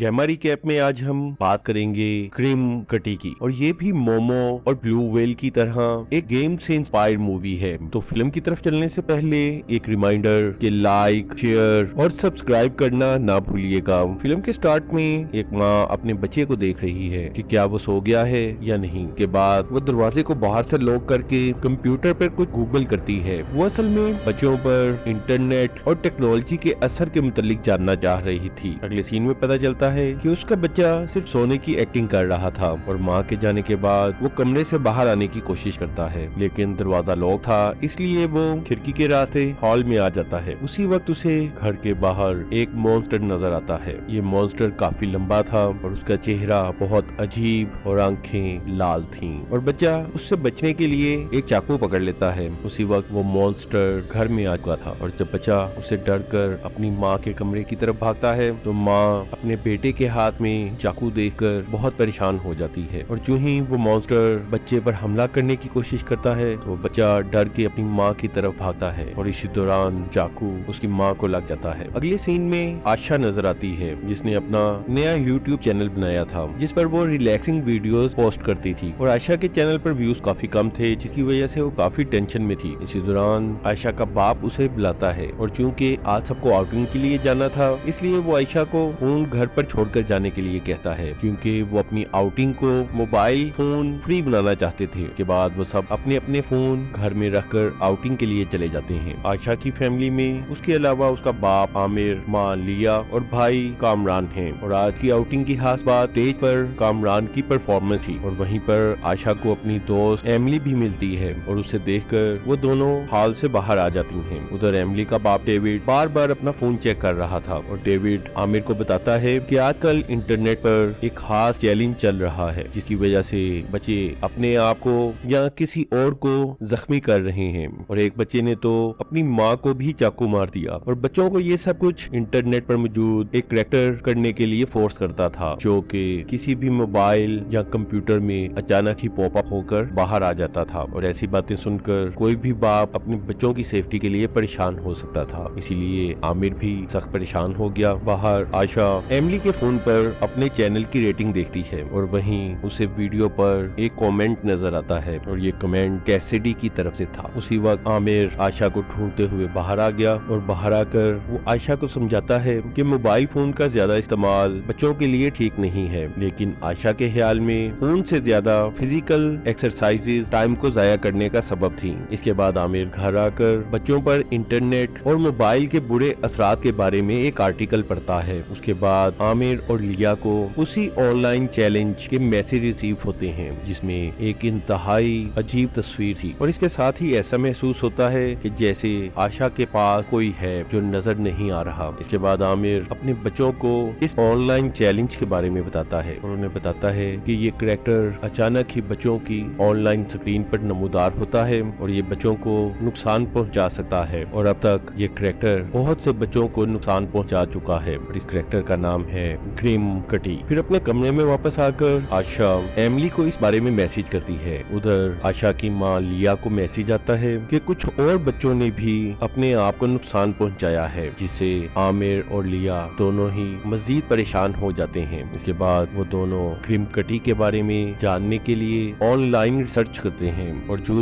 Gamma recap में आज हम बात करेंगे क्रिम कटी की, और ये भी मोमो और ब्लू वेल की तरह एक गेम से इंस्पायर्ड मूवी है। तो फिल्म की तरफ चलने से पहले एक रिमाइंडर कि लाइक, शेयर और सब्सक्राइब करना ना भूलिएगा। फिल्म के स्टार्ट में एक माँ अपने बच्चे को देख रही है कि क्या वो सो गया है या नहीं। के बाद वो दरवाजे को बाहर से लॉक करके कंप्यूटर पर कुछ गूगल करती है। वो असल में बच्चों पर इंटरनेट और टेक्नोलॉजी के असर के मुतालिक जानना चाह रही थी। अगले सीन में पता चलता है कि उसका बच्चा सिर्फ सोने की एक्टिंग कर रहा था और माँ के जाने के बाद वो कमरे से बाहर आने की कोशिश करता है, लेकिन दरवाजा लॉक था, इसलिए वो खिड़की के रास्ते हॉल में आ जाता है। उसी वक्त उसे घर के बाहर एक मॉन्स्टर नजर आता है। ये मॉन्स्टर काफी लंबा था और उसका चेहरा बहुत अजीब और आंखें लाल थीं, और बच्चा उससे बचने के लिए एक चाकू पकड़ लेता है। उसी वक्त वो मॉन्स्टर घर में आ चुका था, और जब बच्चा उसे डर कर अपनी माँ के कमरे की तरफ भागता है तो माँ अपने बेटे के हाथ में चाकू देखकर बहुत परेशान हो जाती है, और जो ही वो मॉन्स्टर बच्चे पर हमला करने की कोशिश करता है तो बच्चा डर के अपनी माँ की तरफ भागता है, और इसी दौरान चाकू उसकी माँ को लग जाता है। अगले सीन में आशा नजर आती है, जिसने अपना नया यूट्यूब चैनल बनाया था जिस पर वो रिलैक्सिंग वीडियोस पोस्ट करती थी, और आशा के चैनल पर व्यूज काफी कम थे, जिसकी वजह से वो काफी टेंशन में थी। इसी दौरान आयशा का बाप उसे बुलाता है, और चूंकि आज सबको आउटिंग के लिए जाना था, इसलिए वो आयशा को फोन घर पर छोड़कर जाने के लिए कहता है, क्योंकि वो अपनी आउटिंग को मोबाइल फोन फ्री बनाना चाहते थे। के बाद वो सब अपने अपने फोन घर में रखकर आउटिंग के लिए चले जाते हैं। आयशा की फैमिली में उसके अलावा उसका बाप आमिर, माँ लिया और भाई कामरान हैं, और आज की आउटिंग की खास बात स्टेज पर कामरान की परफॉर्मेंस थी, और वहीं पर आयशा को अपनी दोस्त एमिली भी मिलती है, और उसे देखकर वो दोनों हॉल से बाहर आ जाती हैं। उधर एमिली का बाप डेविड बार बार अपना फोन चेक कर रहा था, और डेविड आमिर को बताता है कि आजकल इंटरनेट पर एक खास चैलेंज चल रहा है, जिसकी वजह से बच्चे अपने आप को या किसी और को जख्मी कर रहे हैं, और एक बच्चे ने तो अपनी माँ को भी चाकू मार दिया। और बच्चों को ये सब कुछ इंटरनेट पर मौजूद एक करैक्टर करने के लिए फोर्स करता था, जो कि किसी भी मोबाइल या कंप्यूटर में अचानक ही पॉप अप होकर बाहर आ जाता था, और ऐसी बातें सुनकर कोई भी बाप अपने बच्चों की सेफ्टी के लिए परेशान हो सकता था। इसीलिए आमिर भी सख्त परेशान हो गया। बाहर आयशा एमिली के फोन पर अपने चैनल की रेटिंग देखती है, और वहीं उसे वीडियो पर एक कमेंट नजर आता है, और ये कमेंट कैसिडी की तरफ से था। उसी वक्त आमिर आयशा को ढूंढते हुए बाहर आ गया, और बाहर आकर वो आयशा को समझाता है कि मोबाइल फोन का ज्यादा इस्तेमाल बच्चों के लिए ठीक नहीं है, लेकिन आयशा के ख्याल में फोन से ज्यादा फिजिकल एक्सरसाइजेज टाइम को जाया करने का सबब थी। इसके बाद आमिर घर आकर बच्चों पर इंटरनेट और मोबाइल के बुरे असरात के बारे में एक आर्टिकल पढ़ता है। उसके बाद आमिर और लिया को उसी ऑनलाइन चैलेंज के मैसेज रिसीव होते हैं, जिसमें एक इंतहाई अजीब तस्वीर थी, और इसके साथ ही ऐसा महसूस होता है कि जैसे आशा के पास कोई है जो नजर नहीं आ रहा। इसके बाद आमिर अपने बच्चों को इस ऑनलाइन चैलेंज के बारे में बताता है, और उन्हें बताता है कि ये करैक्टर अचानक ही बच्चों की ऑनलाइन स्क्रीन पर नमूदार होता है, और ये बच्चों को नुकसान पहुंचा सकता है, और अब तक ये करैक्टर बहुत से बच्चों को नुकसान पहुंचा चुका है, और इस करैक्टर का नाम है क्रिम कटी। फिर अपने कमरे में वापस आकर आशा एमिली को इस बारे में मैसेज करती है। उधर आशा की माँ लिया को मैसेज आता है कि कुछ और बच्चों ने भी अपने आप को नुकसान पहुंचाया है, जिससे आमिर और लिया दोनों ही मजीद परेशान हो जाते हैं। इसके बाद वो दोनों क्रिम कटी के बारे में जानने के लिए ऑनलाइन रिसर्च करते हैं, और जो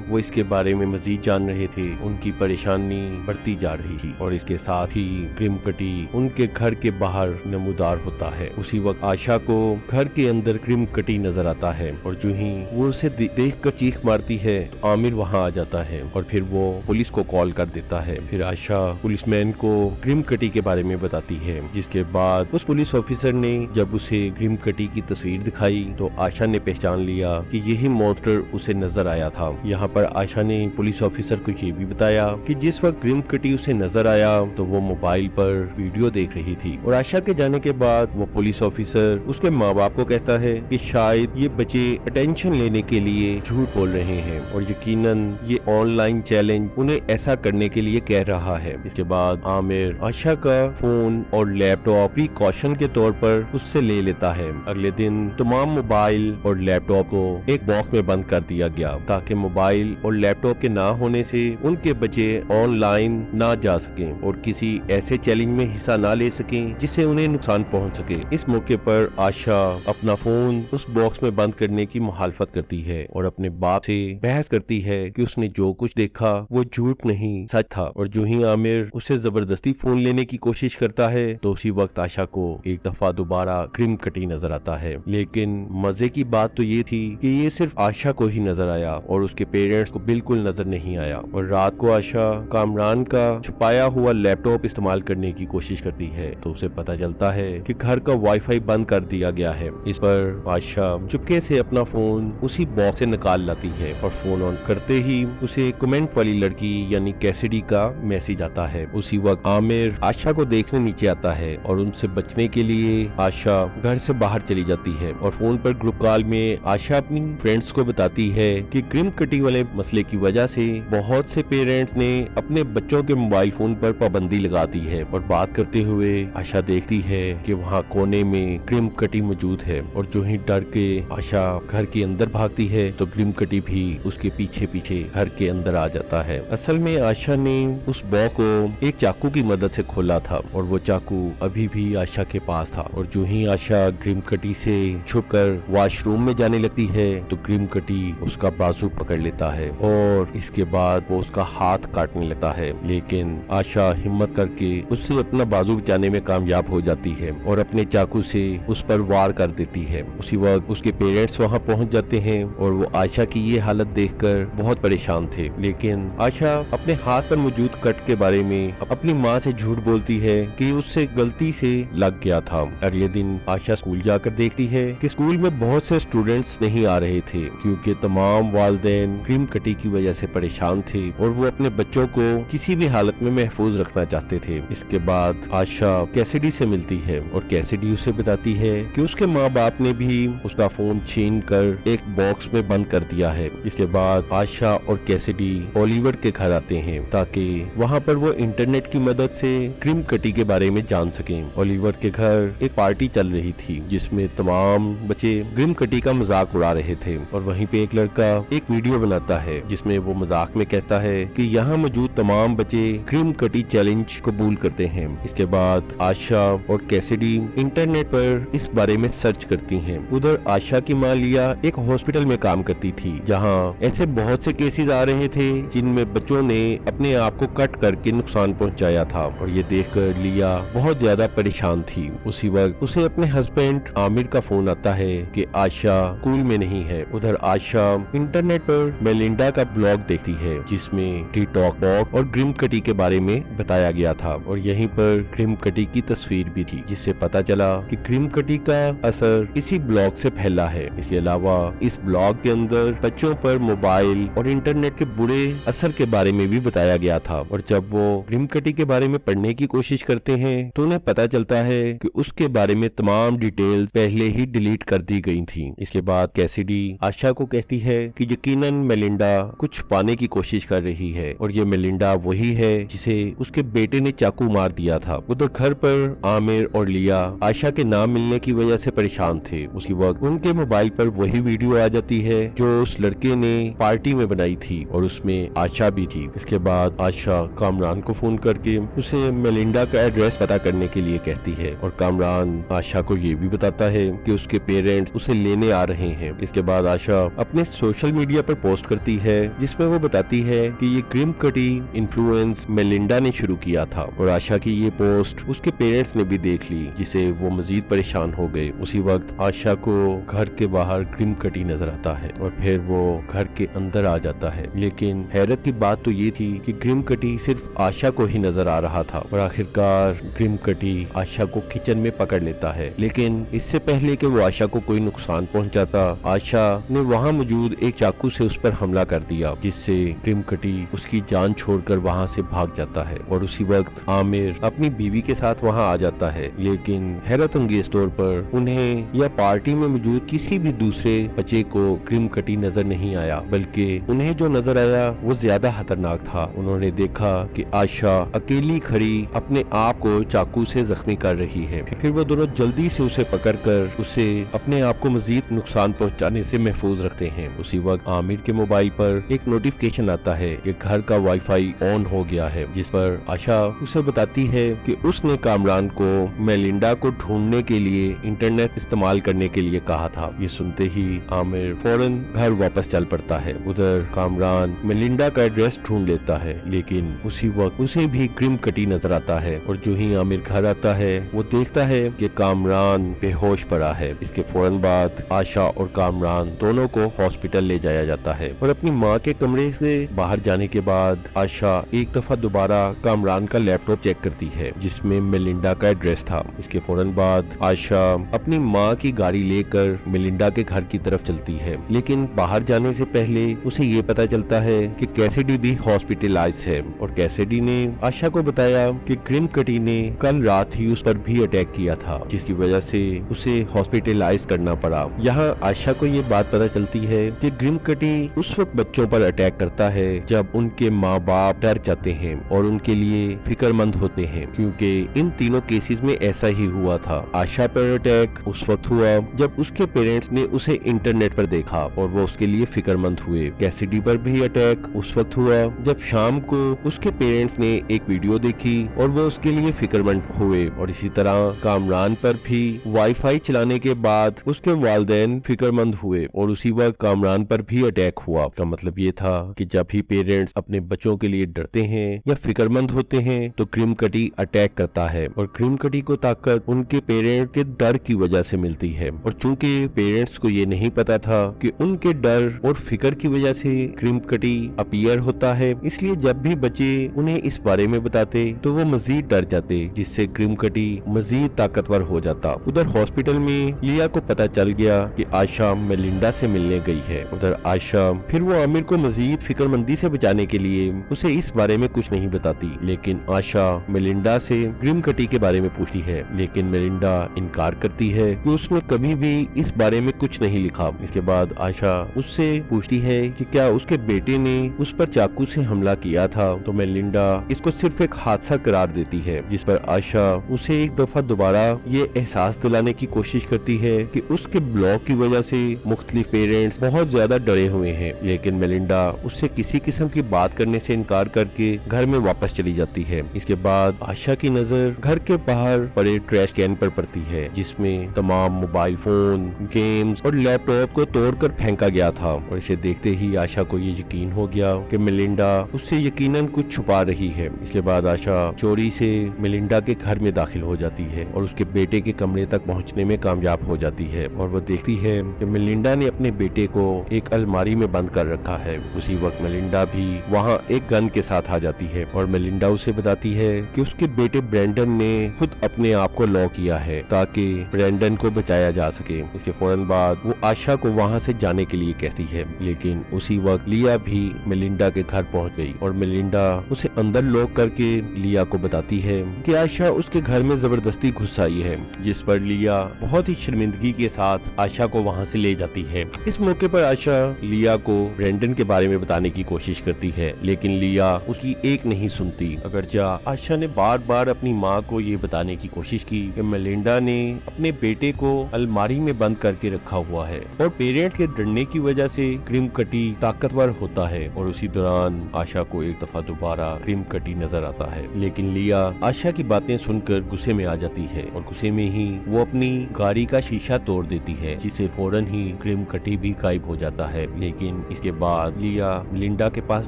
वो इसके बारे में मजीद जान रहे थे, उनकी परेशानी बढ़ती जा रही थी, और इसके साथ ही क्रिम कटी उनके घर के बाहर नमूदार होता है। उसी वक्त आशा को घर के अंदर क्रिम कटी नजर आता है, और जो ही वो उसे देखकर चीख मारती है तो आमिर वहां आ जाता है, और फिर वो पुलिस को कॉल कर देता है। फिर आशा पुलिसमैन को क्रिम कटी के बारे में बताती है, जिसके बाद उस पुलिस ऑफिसर ने जब उसे क्रिम कटी की तस्वीर दिखाई तो आशा ने पहचान लिया कि यही मॉन्स्टर उसे नजर आया था। यहाँ पर आशा ने पुलिस ऑफिसर को ये भी बताया कि जिस वक्त क्रिम कटी उसे नजर आया तो वो मोबाइल पर वीडियो देख रही थी, और आशा के जाने के बाद वो पुलिस ऑफिसर उसके माँ बाप को कहता है कि शायद ये बच्चे अटेंशन लेने के लिए झूठ बोल रहे हैं, और यकीनन ये ऑनलाइन चैलेंज उन्हें ऐसा करने के लिए कह रहा है। इसके बाद आमिर आशा का फोन और लैपटॉप प्रिकॉशन के तौर पर उससे ले लेता है। अगले दिन तमाम मोबाइल और लैपटॉप को एक बॉक्स में बंद कर दिया गया, ताकि मोबाइल और लैपटॉप के ना होने से उनके बच्चे ऑनलाइन ना जा सकें और किसी ऐसे चैलेंज में हिस्सा ना ले सकें जिससे उन्हें नुकसान नुकसान पहुंच सके। इस मौके पर आशा अपना फोन उस बॉक्स में बंद करने की मुखालफत करती है और अपने बाप से बहस करती है कि उसने जो कुछ देखा वो झूठ नहीं सच था। और जो ही आमिर उसे जबरदस्ती फोन लेने की कोशिश करता है तो उसी वक्त आशा को एक दफा दोबारा क्रीम कटी नजर आता है। लेकिन मजे की बात तो ये थी कि ये सिर्फ आशा को ही नजर आया और उसके पेरेंट्स को बिल्कुल नजर नहीं आया। और रात को आशा कामरान का छुपाया हुआ लैपटॉप इस्तेमाल करने की कोशिश करती है तो उसे पता चलता है कि घर का वाईफाई बंद कर दिया गया है। इस पर आशा चुपके से अपना फोन उसी बॉक्स से निकाल लाती है और फोन ऑन करते ही उसे कमेंट वाली लड़की यानी कैसिडी का मैसेज आता है। उसी वक्त आमिर आशा को देखने नीचे आता है और उनसे बचने के लिए आशा घर से बाहर चली जाती है और फोन पर ग्रुप कॉल में आशा अपनी फ्रेंड्स को बताती है कि क्रीम कटी वाले मसले की वजह से बहुत से पेरेंट्स ने अपने बच्चों के मोबाइल फोन पर पाबंदी लगा दी है। और बात करते हुए आशा देखती है कि वहाँ कोने में क्रीम कटी मौजूद है और जो ही डर के आशा घर के अंदर भागती है तो क्रीम कटी भी उसके पीछे पीछे घर के अंदर आ जाता है। असल में आशा ने उस बॉक्स को एक चाकू की मदद से खोला था और वो चाकू अभी भी आशा के पास था। और जो ही आशा क्रीम कटी से छुपकर वॉशरूम में जाने लगती है तो क्रीम कटी उसका बाजू पकड़ लेता है और इसके बाद वो उसका हाथ काटने लगता है। लेकिन आशा हिम्मत करके उससे अपना बाजू बचाने में कामयाब हो जाती है और अपने चाकू से उस पर वार कर देती है। उसी वक्त उसके पेरेंट्स वहां पहुंच जाते हैं और वो आशा की ये हालत देखकर बहुत परेशान थे। लेकिन आशा अपने हाथ पर मौजूद कट के बारे में अपनी माँ से झूठ बोलती है कि उससे गलती से लग गया था। अगले दिन आशा स्कूल जाकर देखती है कि स्कूल में बहुत से स्टूडेंट्स नहीं आ रहे थे क्योंकि तमाम वालिदैन क्रीम कटी की वजह से परेशान थे और वो अपने बच्चों को किसी भी हालत में महफूज रखना चाहते थे। इसके बाद आशा कैसिडी से मिलती है और कैसिडी उसे बताती है कि उसके माँ बाप ने भी उसका फोन छीन कर एक बॉक्स में बंद कर दिया है। इसके बाद आशा और कैसिडी ओलिवर के घर आते हैं ताकि वहाँ पर वो इंटरनेट की मदद से क्रीम कटी के बारे में जान सकें। ओलिवर के घर एक पार्टी चल रही थी जिसमें तमाम बच्चे क्रीम कटी का मजाक उड़ा रहे थे और वहीं पे एक लड़का एक वीडियो बनाता है जिसमें वो मजाक में कहता है कि यहाँ मौजूद तमाम बच्चे क्रीम कटी चैलेंज कबूल करते हैं। इसके बाद आशा और कैसिडी इंटरनेट पर इस बारे में सर्च करती हैं। उधर आशा की माँ लिया एक हॉस्पिटल में काम करती थी जहाँ ऐसे बहुत से केसेस आ रहे थे जिनमें बच्चों ने अपने आप को कट करके नुकसान पहुँचाया था और ये देखकर लिया बहुत ज्यादा परेशान थी। उसी वक्त उसे अपने हस्बैंड आमिर का फोन आता है कि आशा स्कूल में नहीं है। उधर आशा इंटरनेट पर मेलिंडा का ब्लॉग देखती है जिसमें टिकटॉक बॉक्स और क्रीम कटी के बारे में बताया गया था और यहीं पर क्रीम कटी की तस्वीर भी थी जिससे पता चला कि क्रीम कटी का असर इसी ब्लॉग से फैला है। इसके अलावा इस ब्लॉग के अंदर बच्चों पर मोबाइल और इंटरनेट के बुरे असर के बारे में भी बताया गया था और जब वो क्रीम कटी के बारे में पढ़ने की कोशिश करते हैं तो उन्हें पता चलता है कि उसके बारे में तमाम डिटेल्स पहले ही डिलीट कर दी गई थी। इसके बाद कैसिडी आशा को कहती है कि यकीनन मेलिंडा कुछ पाने की कोशिश कर रही है और ये मेलिंडा वही है जिसे उसके बेटे ने चाकू मार दिया था। उधर घर पर आमिर और लिया आशा के नाम मिलने की वजह से परेशान थे। उसी वक्त उनके मोबाइल पर वही वीडियो आ जाती है जो उस लड़के ने पार्टी में बनाई थी और उसमें आशा भी थी। इसके बाद आशा कामरान को फोन करके उसे मेलिंडा का एड्रेस पता करने के लिए कहती है और कामरान आशा को ये भी बताता है कि उसके पेरेंट्स उसे लेने आ रहे हैं। इसके बाद आशा अपने सोशल मीडिया पर पोस्ट करती है जिसमें वो बताती है कि ये क्रीम कटी इन्फ्लुएंस मेलिंडा ने शुरू किया था और आशा की ये पोस्ट उसके पेरेंट्स ने भी देख ली जिसे वो मजीद परेशान हो गए। उसी वक्त आशा को घर के बाहर क्रीम कटी नजर आता है और फिर वो घर के अंदर आ जाता है। लेकिन हैरत की बात तो ये थी कि क्रीम कटी सिर्फ आशा को ही नजर आ रहा था और आखिरकार क्रीम कटी आशा को किचन में पकड़ लेता है। लेकिन इससे पहले कि वो आशा को कोई नुकसान पहुंचाता आशा ने वहां मौजूद एक चाकू से उस पर हमला कर दिया जिससे क्रीम कटी उसकी जान छोड़कर वहां से भाग जाता है और उसी वक्त आमिर अपनी बीवी के साथ वहां आ जाता है। लेकिन हैरत अंगेज तौर पर उन्हें या पार्टी में मौजूद किसी भी दूसरे बच्चे को क्रीम कटी नजर नहीं आया बल्कि उन्हें जो नजर आया वो ज्यादा खतरनाक था। उन्होंने देखा कि आशा अकेली खड़ी अपने आप को चाकू से जख्मी कर रही है। फिर वो दोनों जल्दी से उसे पकड़कर उसे अपने आप को मजीद नुकसान पहुंचाने से महफूज रखते हैं। उसी वक्त आमिर के मोबाइल पर एक नोटिफिकेशन आता है कि घर का वाईफाई ऑन हो गया है जिस पर आशा उसे बताती है कि उसने कामरान को मेलिंडा को ढूंढने के लिए इंटरनेट इस्तेमाल करने के लिए कहा था। ये सुनते ही आमिर फौरन घर वापस चल पड़ता है। उधर कामरान मेलिंडा का एड्रेस ढूंढ लेता है, लेकिन उसी वक्त उसे भी क्रिम कटी नजर आता है और जो ही आमिर घर आता है वो देखता है कि कामरान बेहोश पड़ा है। इसके फौरन बाद आशा और कामरान दोनों को हॉस्पिटल ले जाया जाता है और अपनी माँ के कमरे से बाहर जाने के बाद आशा एक दफा दोबारा कामरान का लैपटॉप चेक करती है जिसमें मेलिंडा का एड्रेस था। इसके फौरन बाद आशा अपनी माँ की गाड़ी लेकर मेलिंडा के घर की तरफ चलती है, लेकिन बाहर जाने से पहले उसे ये पता चलता है कि कैसिडी भी हॉस्पिटलाइज है और कैसिडी ने आशा को बताया कि क्रिम कटी ने कल रात ही उस पर भी अटैक किया था, जिसकी वजह से उसे हॉस्पिटलाइज करना पड़ा। यहाँ आशा को ये बात पता चलती है कि क्रिम कटी उस वक्त बच्चों पर अटैक करता है जब उनके माँ बाप डर जाते हैं और उनके लिए फिक्रमंद होते हैं, क्योंकि इन तीनों केसेस में ऐसा ही हुआ था। आशा पर अटैक उस वक्त हुआ जब उसके पेरेंट्स ने उसे इंटरनेट पर देखा और वो उसके लिए फिक्रमंद हुए। कैसिडी पर भी अटैक उस वक्त हुआ जब शाम को उसके पेरेंट्स ने एक वीडियो देखी और वो उसके लिए फिक्रमंद हुए। और इसी तरह कामरान पर भी वाईफाई चलाने के बाद उसके वालिदैन फिक्रमंद हुए और उसी वक्त कामरान पर भी अटैक हुआ। का मतलब ये था कि जब भी पेरेंट्स अपने बच्चों के लिए डरते हैं या फिक्रमंद होते हैं तो क्रिम कटी अटैक करता है और क्रिम कटी को ताकत उनके पेरेंट्स के डर की वजह से मिलती है। और चूंकि पेरेंट्स को ये नहीं पता था कि उनके डर और फिक्र की वजह से क्रिम कटी अपीयर होता है, इसलिए जब भी बच्चे उन्हें इस बारे में बताते तो वो मजीद डर जाते, जिससे क्रिम कटी मजीद ताकतवर हो जाता। उधर हॉस्पिटल में लिया को पता चल गया कि आशा मेलिंडा से मिलने गई है। उधर आशा फिर वो आमिर को मजीद फिक्रमंदी से बचाने के लिए उसे इस बारे में कुछ नहीं बताती, लेकिन आशा मेलिंडा से क्रिम कटी के बारे में पूछती है, लेकिन मेलिंडा इनकार करती है कि उसने कभी भी इस बारे में कुछ नहीं लिखा। इसके बाद आशा उससे पूछती है कि क्या उसके बेटे ने उस पर चाकू से हमला किया था, तो मेलिंडा इसको सिर्फ एक हादसा करार देती है, जिस पर आशा उसे एक दफा दोबारा ये एहसास दिलाने की कोशिश करती है कि उसके ब्लॉक की वजह से मुख्तलिफ पेरेंट्स बहुत ज्यादा डरे हुए हैं। लेकिन मेलिंडा उससे किसी किस्म की बात करने से इनकार करके घर में वापस चली जाती है। इसके बाद आशा की नजर घर के बाहर पड़े ट्रैश कैन पर पड़ती है जिसमें तमाम मोबाइल फोन, गेम्स और लैपटॉप को तोड़कर फेंका गया था। और इसे देखते ही आशा को ये यकीन हो गया कि मेलिंडा उससे यकीनन कुछ छुपा रही है। इसके बाद आशा चोरी से मेलिंडा के घर में दाखिल हो जाती है और उसके बेटे के कमरे तक पहुंचने में कामयाब हो जाती है और वो देखती है कि मेलिंडा ने अपने बेटे को एक अलमारी में बंद कर रखा है। उसी वक्त मेलिंडा भी वहाँ एक गन के साथ आ जाती है और मेलिंडा उसे बताती है कि उसके बेटे ब्रेंडन ने खुद अपने आप को लॉक किया है ताकि ब्रेंडन को बचाया जा सके। इसके फौरन बाद वो आशा को वहाँ से जाने के लिए कहती है, लेकिन उसी वक्त लिया भी मेलिंडा के घर पहुँच गई और मेलिंडा उसे अंदर लॉक करके लिया को बताती है कि आशा उसके घर में जबरदस्ती घुस आई है, जिस पर लिया बहुत ही शर्मिंदगी के साथ आशा को वहाँ से ले जाती है। इस मौके पर आशा लिया को ब्रेंडन के बारे में बताने की कोशिश करती है, लेकिन लिया उसकी एक नहीं सुनती। अगरचा आशा ने बार बार अपनी माँ को ये बताने की कोशिश की कि मेलिंडा ने अपने बेटे को अलमारी में बंद करके रखा हुआ है और पेरेंट्स के डरने की वजह से क्रिम कटी ताकतवर होता है। और उसी दौरान आशा को एक दफा दोबारा क्रिम कटी नजर आता है, लेकिन लिया आशा की बातें सुनकर गुस्से में आ जाती है और गुस्से में ही वो अपनी गाड़ी का शीशा तोड़ देती है, जिसे फौरन ही क्रिम कटी भी गायब हो जाता है। लेकिन इसके बाद लिया मेलिंडा के पास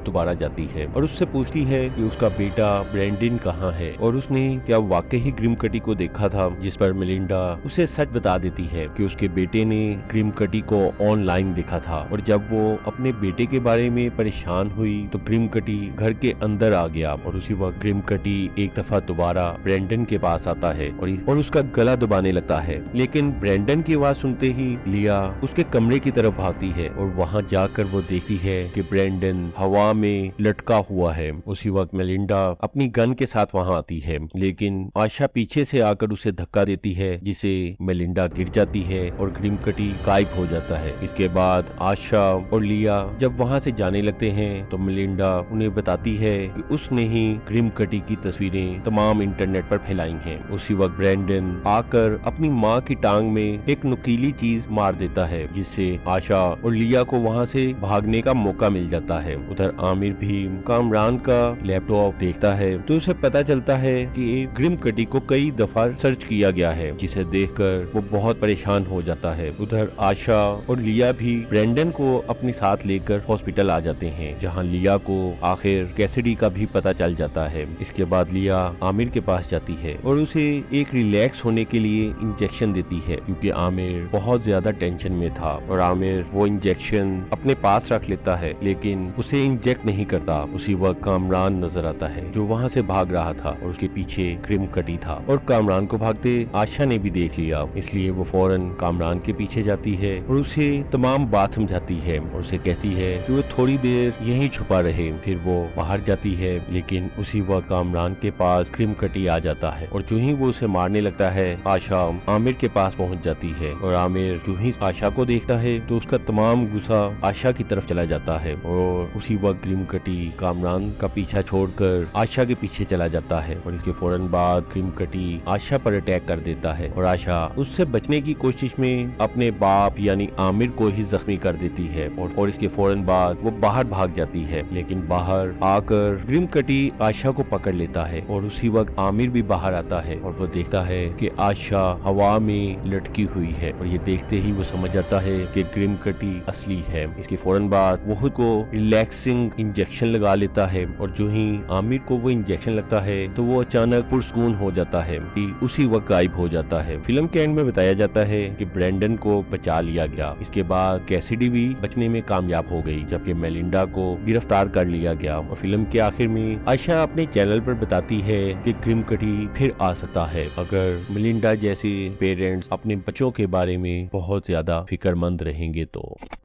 दोबारा जाती है और उससे पूछती है कि उसका बेटा ब्रेंडन कहाँ है और उसने क्या वाकई ही क्रिम कटी को देखा था, जिस पर मेलिंडा उसे सच बता देती है कि उसके बेटे ने क्रिम कटी को ऑनलाइन देखा था और जब वो अपने बेटे के बारे में परेशान हुई तो क्रिम कटी घर के अंदर आ गया और उसी वक्त क्रिम कटी एक दफा दोबारा ब्रेंडन के पास आता है और उसका गला दबाने लगता है। लेकिन ब्रेंडन की आवाज सुनते ही लिया उसके कमरे की तरफ भागती है और वहाँ जाकर वो देखती है कि ब्रेंडन हवा में लटका हुआ है। उसी वक्त मेलिंडा अपनी गन के साथ वहाँ आती है, लेकिन आशा पीछे से आकर उसे धक्का देती है, जिसे मेलिंडा गिर जाती है और क्रिम कटी गायब हो जाता है। इसके बाद आशा और लिया जब वहाँ से जाने लगते हैं तो मेलिंडा उन्हें बताती है कि उसने ही क्रिम कटी की तस्वीरें तमाम इंटरनेट पर फैलाई हैं। उसी वक्त ब्रेंडन आकर अपनी माँ की टांग में एक नुकीली चीज मार देता है, जिससे आशा और लिया को वहाँ से भागने का मौका मिल जाता है। उधर आमिर भी कामरान का लैपटॉप देखता है तो उसे पता चलता है कि क्रिम कटी को कई दफा सर्च किया गया है, जिसे देखकर वो बहुत परेशान हो जाता है। उधर आशा और लिया भी ब्रेंडन को अपने साथ लेकर हॉस्पिटल आ जाते हैं, जहाँ लिया को आखिर कैसिडी का भी पता चल जाता है। इसके बाद लिया आमिर के पास जाती है और उसे एक रिलैक्स होने के लिए इंजेक्शन देती है, क्योंकि आमिर बहुत ज्यादा टेंशन में था और आमिर वो इंजेक्शन अपने पास रख लेता है, लेकिन उसे इंजेक्ट नहीं करता। उसी वक्त कामरान नजर आता है जो वहाँ से भाग रहा था और उसके पीछे क्रिम कटी था, और कामरान को भागते आशा ने भी देख लिया, इसलिए वो फौरन कामरान के पीछे जाती है और उसे तमाम बात समझाती है और उसे कहती है कि वो थोड़ी देर यहीं छुपा रहे। फिर वो बाहर जाती है, लेकिन उसी वक्त कामरान के पास क्रिम कटी आ जाता है और जो ही वो उसे मारने लगता है, आशा आमिर के पास पहुंच जाती है और आमिर जो ही आशा को देखता है तो उसका तमाम गुस्सा आशा की तरफ चला जाता है और उसी वक्त क्रिम कटी कामरान का पीछा छोड़कर आशा के पीछे चला जाता है और इसके फौरन बाद क्रिम कटी आशा पर अटैक कर देता है और आशा उससे बचने की कोशिश में अपने बाप यानी आमिर को ही जख्मी कर देती है और इसके फौरन बाद वो बाहर भाग जाती है। लेकिन बाहर आकर क्रिम कटी आशा को पकड़ लेता है और उसी वक्त आमिर भी बाहर आता है और वो देखता है कि आशा हवा में लटकी हुई है और ये देखते ही वो समझ जाता है कि क्रिम कटी असली है। इसके फौरन बाद वो खुद को रिलैक्सिंग इंजेक्शन लगा लेता है और जो ही आमिर को वो इंजेक्शन लगता है तो वो अचानक पुरसकून हो जाता है कि उसी वक्त गायब हो जाता है। फिल्म के एंड में बताया जाता है कि ब्रेंडन को बचा लिया गया। इसके बाद कैसिडी भी बचने में कामयाब हो गई, जबकि मेलिंडा को गिरफ्तार कर लिया गया। और फिल्म के आखिर में आशा अपने चैनल पर बताती है कि क्रिम कटी फिर आ सकता है अगर मेलिंडा जैसे पेरेंट्स अपने बच्चों के बारे में बहुत ज्यादा फिक्रमंद रहेंगे तो।